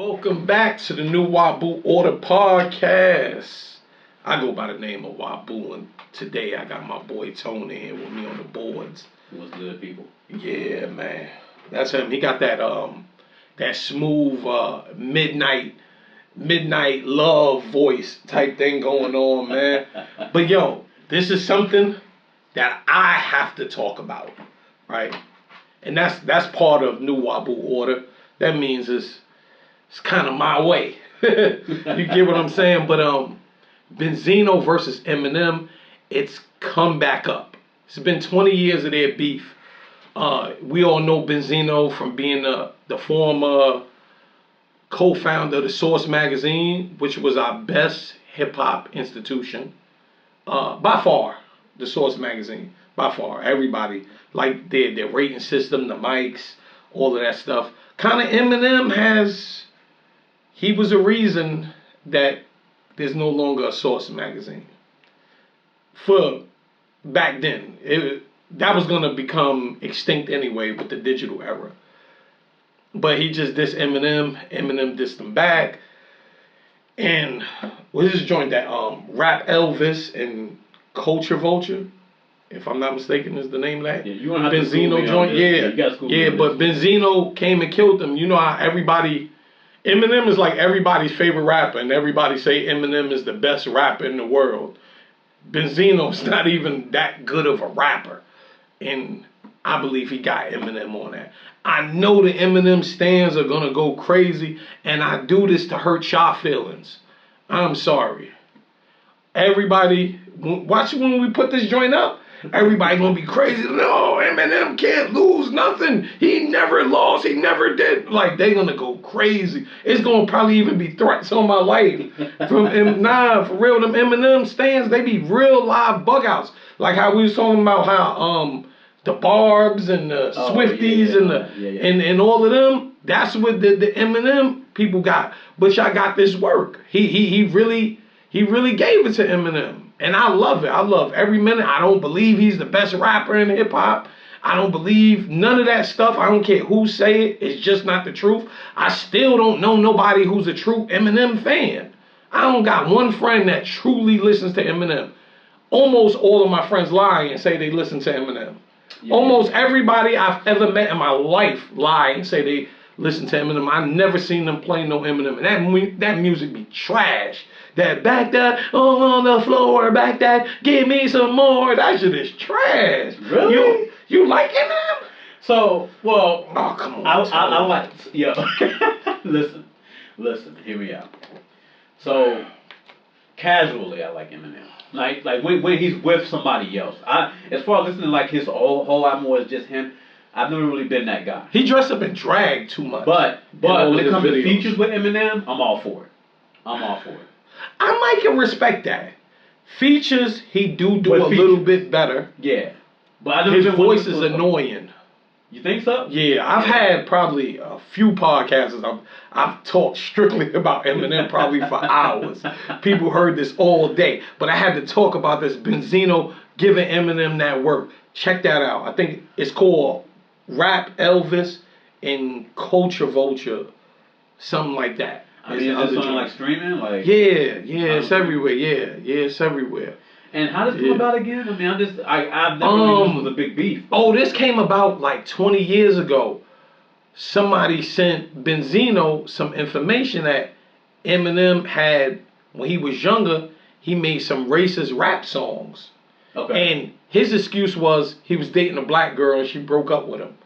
Welcome back to the new Wabu Order Podcast. I go by the name of Wabu, and today I got my boy Tony here with me on the boards. What's good, people? Yeah, man, that's him. He got that smooth midnight love voice type thing going on, man. But yo, this is something that I have to talk about, right? And that's part of new Wabu Order. That means it's kind of my way. You get what I'm saying? But Benzino versus Eminem, it's come back up. It's been 20 years of their beef. We all know Benzino from being the former co-founder of the Source magazine, which was our best hip-hop institution. By far, the Source magazine. By far. Everybody. Like their rating system, the mics, all of that stuff. Kind of Eminem he was a reason that there's no longer a Source magazine. For back then, that was going to become extinct anyway with the digital era. But he just dissed Eminem. Eminem dissed him back. And what is this joint that Rap Elvis and Culture Vulture, if I'm not mistaken, is the name of that? Yeah, you want to have Benzino joint, yeah, but Benzino came and killed him. You know how Eminem is like everybody's favorite rapper, and everybody say Eminem is the best rapper in the world. Benzino's not even that good of a rapper, and I believe he got Eminem on that. I know the Eminem stans are gonna go crazy, and I do this to hurt y'all feelings. I'm sorry. Everybody, watch when we put this joint up. Everybody gonna be crazy. No, Eminem can't lose nothing. He never lost. He never did. Like, they gonna go crazy. It's gonna probably even be threats on my life. For real, them Eminem stands, they be real live bug outs. Like how we was talking about how the Barbs and the Swifties and all of them. That's what the Eminem people got. But y'all got this work. He really gave it to Eminem. And I love it. I love every minute. I don't believe he's the best rapper in hip hop. I don't believe none of that stuff. I don't care who say it. It's just not the truth. I still don't know nobody who's a true Eminem fan. I don't got one friend that truly listens to Eminem. Almost all of my friends lie and say they listen to Eminem. Yeah. Almost everybody I've ever met in my life lie and say they listen to Eminem. I've never seen them play no Eminem. And that music be trash. That back that on the floor, back that, give me some more. That shit is trash. Really? You like Eminem? So, well, oh, come on. I like, yo, listen, hear me out. So, casually, I like Eminem. Like when he's with somebody else. As far as listening to like his whole album was just him, I've never really been that guy. He dressed up in drag too much. But when it comes to features with Eminem, I'm all for it. I might can respect that. Features, he do a little bit better. Yeah. But his voice is annoying. You think so? Yeah, I've had probably a few podcasts. I've talked strictly about Eminem probably for hours. People heard this all day. But I had to talk about this Benzino giving Eminem that work. Check that out. I think it's called Rap Elvis and Culture Vulture. Something like that. I mean, is this something like streaming? Like it's everywhere. Yeah, it's everywhere. And how does it come about again? I mean, I've never really known it was a big beef. Oh, this came about like 20 years ago. Somebody sent Benzino some information that Eminem had when he was younger. He made some racist rap songs. Okay. And his excuse was he was dating a black girl and she broke up with him.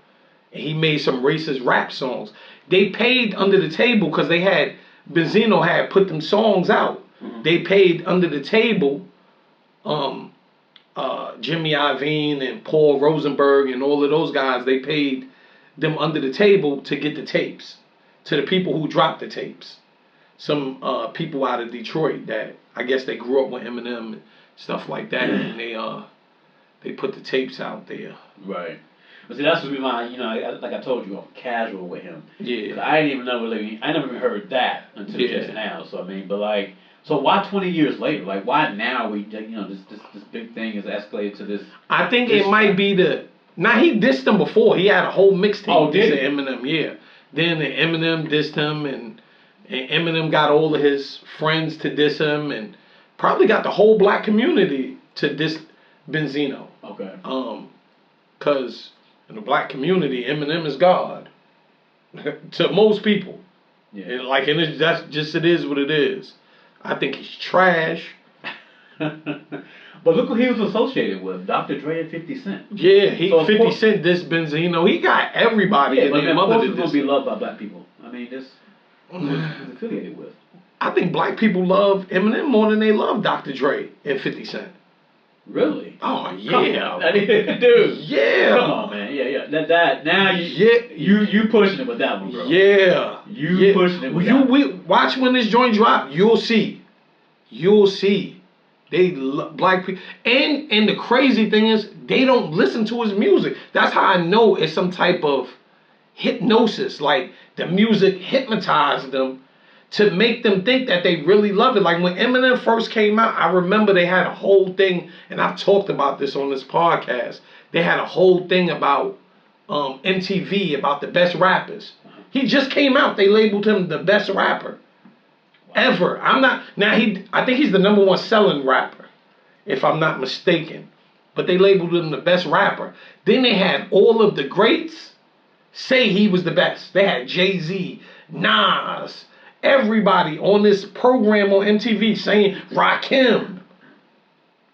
And he made some racist rap songs. They paid under the table because Benzino had put them songs out. Mm-hmm. They paid under the table Jimmy Iovine and Paul Rosenberg and all of those guys. They paid them under the table to get the tapes to the people who dropped the tapes. Some people out of Detroit that I guess they grew up with Eminem and stuff like that, and they put the tapes out there. Right. But see, that's what like I told you, I'm casual with him. Yeah. I never even heard that until just now. So I mean, but like, so why 20 years later? Like, why now this big thing is escalated to this? I think it might be he dissed him before. He had a whole mixtape dissing Eminem. Yeah. Then Eminem dissed him, and And Eminem got all of his friends to diss him, and probably got the whole black community to diss Benzino. Okay. Because in the black community, Eminem is God to most people. Yeah. And that's just it is what it is. I think he's trash. But look who he was associated with, Dr. Dre and 50 Cent. Yeah, 50 Cent this Benzino. He got everybody in their mother to diss. Going to be loved by black people. I mean, this who he's affiliated with. I think black people love Eminem more than they love Dr. Dre and 50 Cent. Really? Oh yeah, dude. Yeah. Come on, man. Yeah. That now you pushing it with that one, bro. Yeah. Pushing it with that one. Watch when this joint drop. You'll see. They black people, and the crazy thing is they don't listen to his music. That's how I know it's some type of hypnosis. Like the music hypnotized them to make them think that they really love it. Like when Eminem first came out, I remember they had a whole thing, and I've talked about this on this podcast. They had a whole thing about MTV, about the best rappers. He just came out. They labeled him the best rapper ever. I think he's the number one selling rapper, if I'm not mistaken. But they labeled him the best rapper. Then they had all of the greats say he was the best. They had Jay-Z, Nas, everybody on this program on MTV saying Rakim,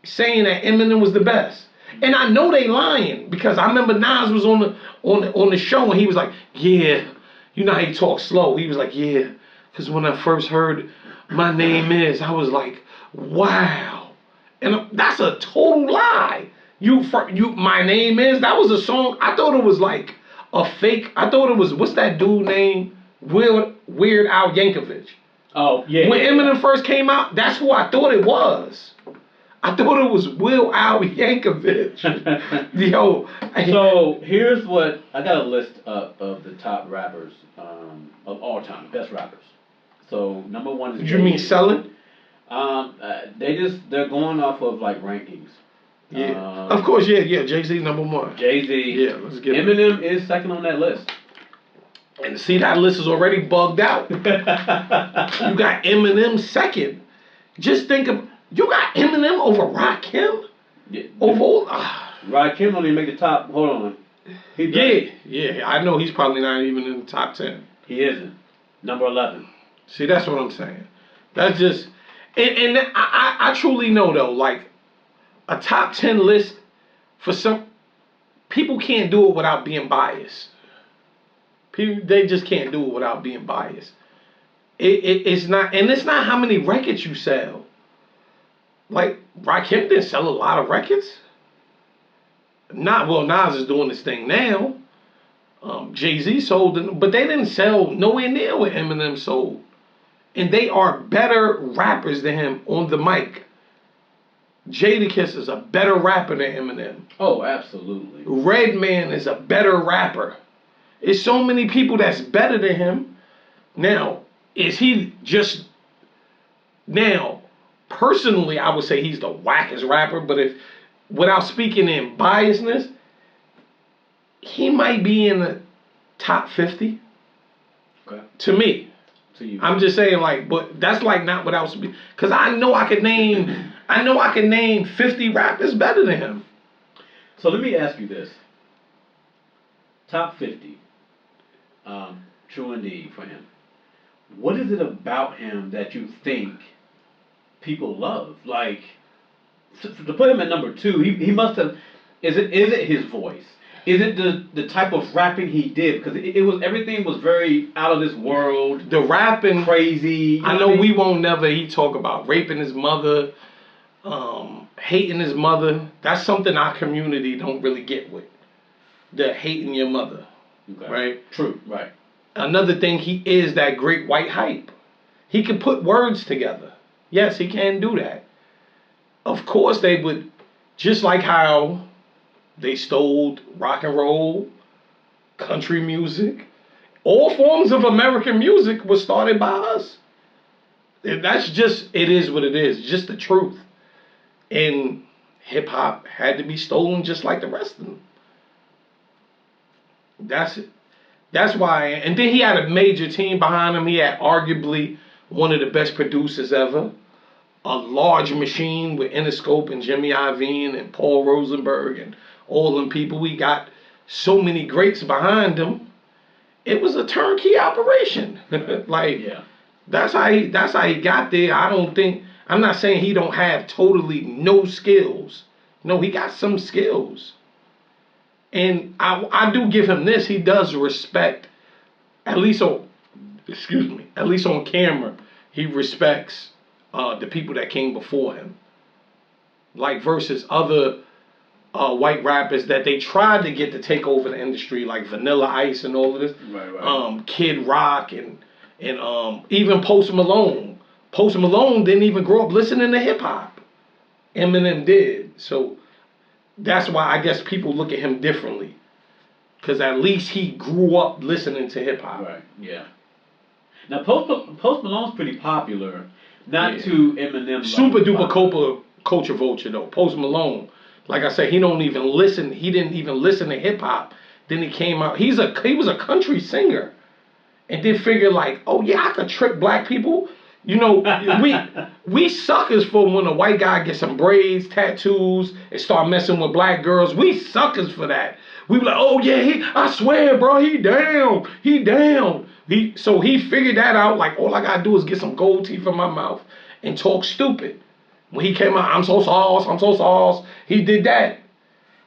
saying that Eminem was the best. And I know they lying because I remember Nas was on the show and he was like, yeah, you know how he talks slow. He was like, yeah, because when I first heard My Name Is, I was like, wow. And that's a total lie. My Name Is, that was a song. I thought it was like a fake. I thought it was, what's that dude name? Weird Al Yankovic. Oh, yeah. When Eminem first came out, that's who I thought it was. I thought it was Will Al Yankovic. Yo. So here's what I got a list of the top rappers of all time, best rappers. So number one is. You mean selling? They're going off of like rankings. Yeah. Of course, yeah. Jay-Z number one. Jay-Z. Yeah, let's get it. Eminem is second on that list. And see, that list is already bugged out. You got Eminem second. Just think of, you got Eminem over Rakim? Yeah. Rakim don't even make the top. Hold on. Yeah. I know he's probably not even in the top 10. He isn't. Number 11. See, that's what I'm saying. That's just, and I truly know though, like a top 10 list for some people can't do it without being biased. They just can't do it without being biased. It's not how many records you sell. Like Rakim didn't sell a lot of records. Nas is doing this thing now. Jay-Z sold them, but they didn't sell nowhere near what Eminem sold. And they are better rappers than him on the mic. Jadakiss is a better rapper than Eminem. Oh, absolutely. Redman is a better rapper. It's so many people that's better than him. Now, is he just... Now, personally, I would say he's the wackest rapper, but if, without speaking in biasness, he might be in the top 50. Okay. To me. To you. I'm just saying, like, but that's like not without speaking. Because I know I could name 50 rappers better than him. So let me ask you this. Top 50. True indeed for him. What is it about him that you think people love? Like, to put him at number 2, he must have. Is it his voice? Is it the type of rapping he did? Because everything was very out of this world. The rapping crazy. I know we won't never. He talk about raping his mother, hating his mother. That's something our community don't really get with. The hating your mother. Okay. Right? True, right. Another thing, he is that great white hype. He can put words together. Yes, he can do that. Of course, they would, just like how they stole rock and roll, country music, all forms of American music was started by us. And that's just, it is what it is, just the truth. And hip hop had to be stolen just like the rest of them. That's it. That's why. And then he had a major team behind him. He had arguably one of the best producers ever. A large machine with Interscope and Jimmy Iovine and Paul Rosenberg and all them people. We got so many greats behind him. It was a turnkey operation. That's how he got there. I'm not saying he don't have totally no skills. No, he got some skills. And I do give him this. He does respect, at least on camera, he respects the people that came before him. Like versus other white rappers that they tried to get to take over the industry, like Vanilla Ice and all of this. Right. Kid Rock and even Post Malone. Post Malone didn't even grow up listening to hip hop. Eminem did. So that's why I guess people look at him differently. Because at least he grew up listening to hip hop. Right, yeah. Now, Post Malone's pretty popular. Not to Eminem. Super duper culture vulture, though. Post Malone. Like I said, he didn't even listen to hip hop. Then he came out. He was a country singer. And then figured like, oh yeah, I could trick black people. You know, we suckers for when a white guy gets some braids, tattoos, and start messing with black girls. We suckers for that. We be like, oh yeah, I swear, bro, he down. So he figured that out. Like, all I gotta do is get some gold teeth in my mouth and talk stupid. When he came out, I'm so sauce. He did that.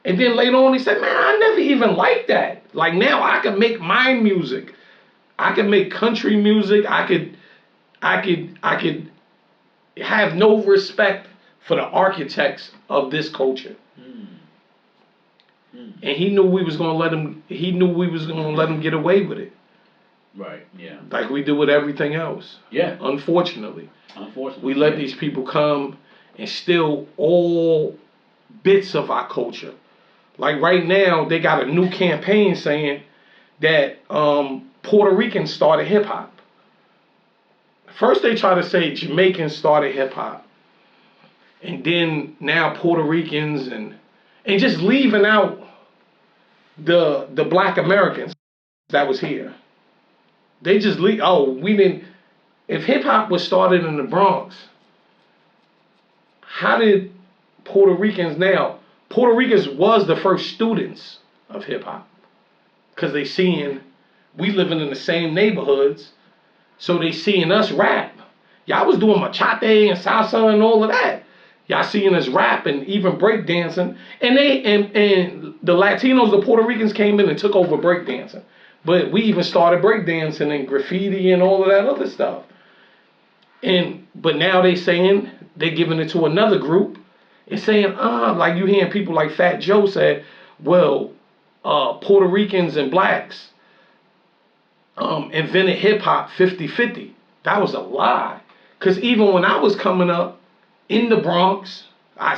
And then later on, he said, man, I never even liked that. Like, now I can make my music. I can make country music. I could have no respect for the architects of this culture. And he knew we was gonna let him get away with it. Right, yeah. Like we do with everything else. Yeah. Unfortunately. We let these people come and steal all bits of our culture. Like right now, they got a new campaign saying that Puerto Ricans started hip hop. First they try to say Jamaicans started hip hop. And then now Puerto Ricans and just leaving out the black Americans that was here. They just if hip hop was started in the Bronx, how did Puerto Ricans was the first students of hip hop. Cause they seeing we living in the same neighborhoods. So they seeing us rap. Y'all was doing machete and salsa and all of that. Y'all seeing us rap and even break dancing. And the Latinos, the Puerto Ricans came in and took over break dancing. But we even started break dancing and graffiti and all of that other stuff. But now they saying they're giving it to another group. It's saying, like you hearing people like Fat Joe said, well, Puerto Ricans and blacks invented hip hop 50-50. That was a lie. Because even when I was coming up in the Bronx,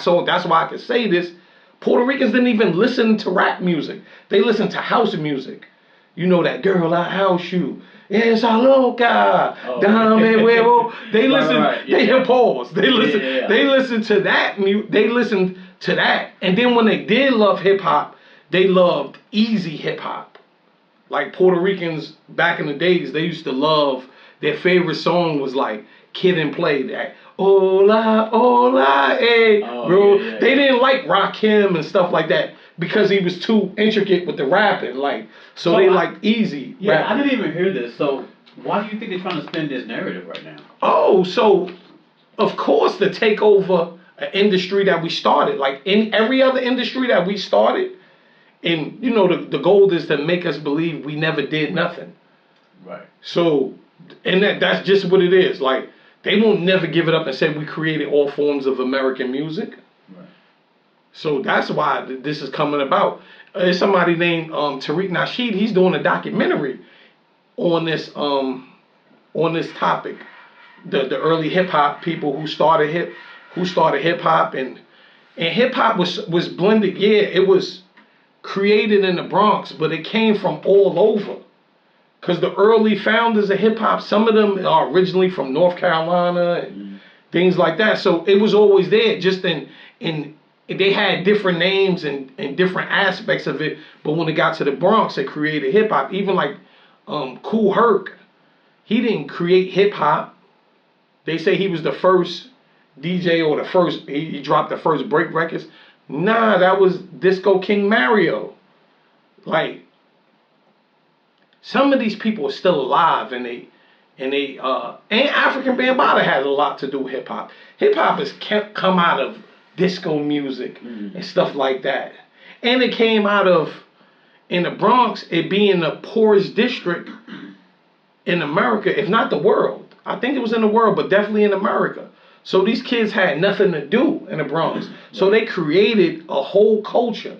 so that's why I can say this, Puerto Ricans didn't even listen to rap music. They listened to house music. You know that girl, I house you. Esa loca, dame huevo. They listen. They hear pause. They listen. They listen to that. They listened to that. And then when they did love hip hop, they loved easy hip hop. Like Puerto Ricans back in the days, they used to love, their favorite song was like Kid and Play. That hola, hola, hey, bro. They didn't like Rakim and stuff like that because he was too intricate with the rapping. Like, so they liked easy. Yeah, rapping. I didn't even hear this. So why do you think they're trying to spin this narrative right now? Oh, so of course to take over an industry that we started, like in every other industry that we started. And, you know, the goal is to make us believe we never did nothing. Right. So, and that's just what it is. Like, they won't never give it up and say we created all forms of American music. Right. So that's why this is coming about. There's somebody named Tariq Nasheed. He's doing a documentary on this topic. The early hip hop people who started hip hop and hip hop was blended. Yeah, it was created in the Bronx, but it came from all over. Because the early founders of hip hop, some of them are originally from North Carolina and things like that. So it was always there, just in they had different names and different aspects of it. But when it got to the Bronx, it created hip hop. Even like Kool Herc, he didn't create hip hop. They say he was the first DJ or the first, he dropped the first break records. Nah, that was Disco King Mario. Like, some of these people are still alive, and African Bambaataa has a lot to do with hip hop. Hip hop has come out of disco music and stuff like that, and it came out of, in the Bronx, it being the poorest district in America, if not the world. I think it was in the world, but definitely in America. So these kids had nothing to do in the Bronx. So they created a whole culture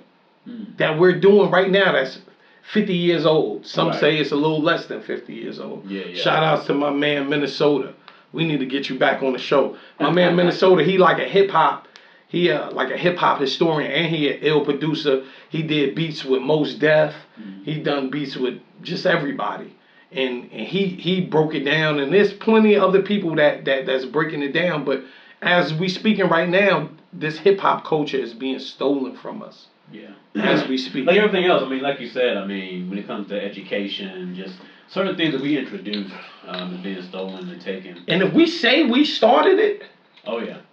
that we're doing right now that's 50 years old. Some say it's a little less than 50 years old. Shout outs to my man Minnesota. We need to get you back on the show. My man Minnesota, he like a hip hop. He like a hip hop historian, and he an ill producer. He did beats with Mos Def. He done beats with just everybody. And he broke it down, and there's plenty of other people that's breaking it down. But as we speaking right now, this hip hop culture is being stolen from us. Yeah. As we speak. Like everything else, I mean, like you said, I mean, when it comes to education, just certain things that we introduced is being stolen and taken. And if we say we started it,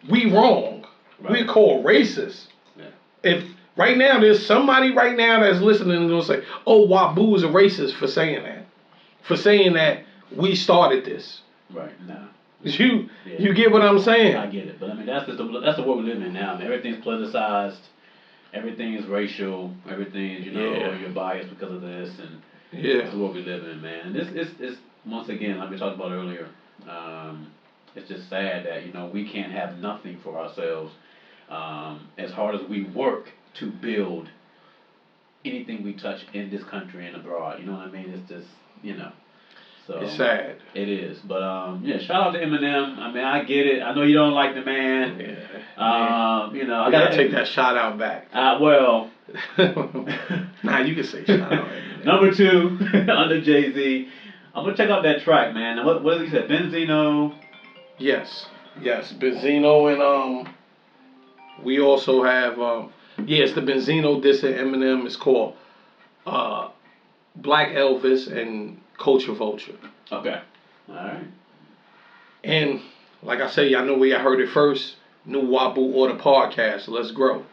we wrong. We're called racist. Yeah. If right now there's somebody right now that's listening and gonna say, "Oh, Wabu is a racist for saying that." For saying that we started this. Right, no. You get what I'm saying? I get it. But I mean, that's the world we live in now. I mean, everything's politicized. Everything is racial. Everything is, you're biased because of this. And that's the world we live in, man. And it's once again, like we talked about earlier, it's just sad that, we can't have nothing for ourselves. As hard as we work to build anything we touch in this country and abroad. You know what I mean? It's just... So it's sad. It is. But shout out to Eminem. I mean, I get it. I know you don't like the man. I gotta take that shout out back. Well. Nah, you can say shout out. Number 2 under Jay-Z. I'm gonna check out that track, man. What did he say? Benzino. Yes, Benzino, and we also have it's the Benzino dissing Eminem. It's called Black Elvis and Culture Vulture. Okay. All right. And like I say, y'all know where I heard it first. New Wabu Order Podcast. Let's grow.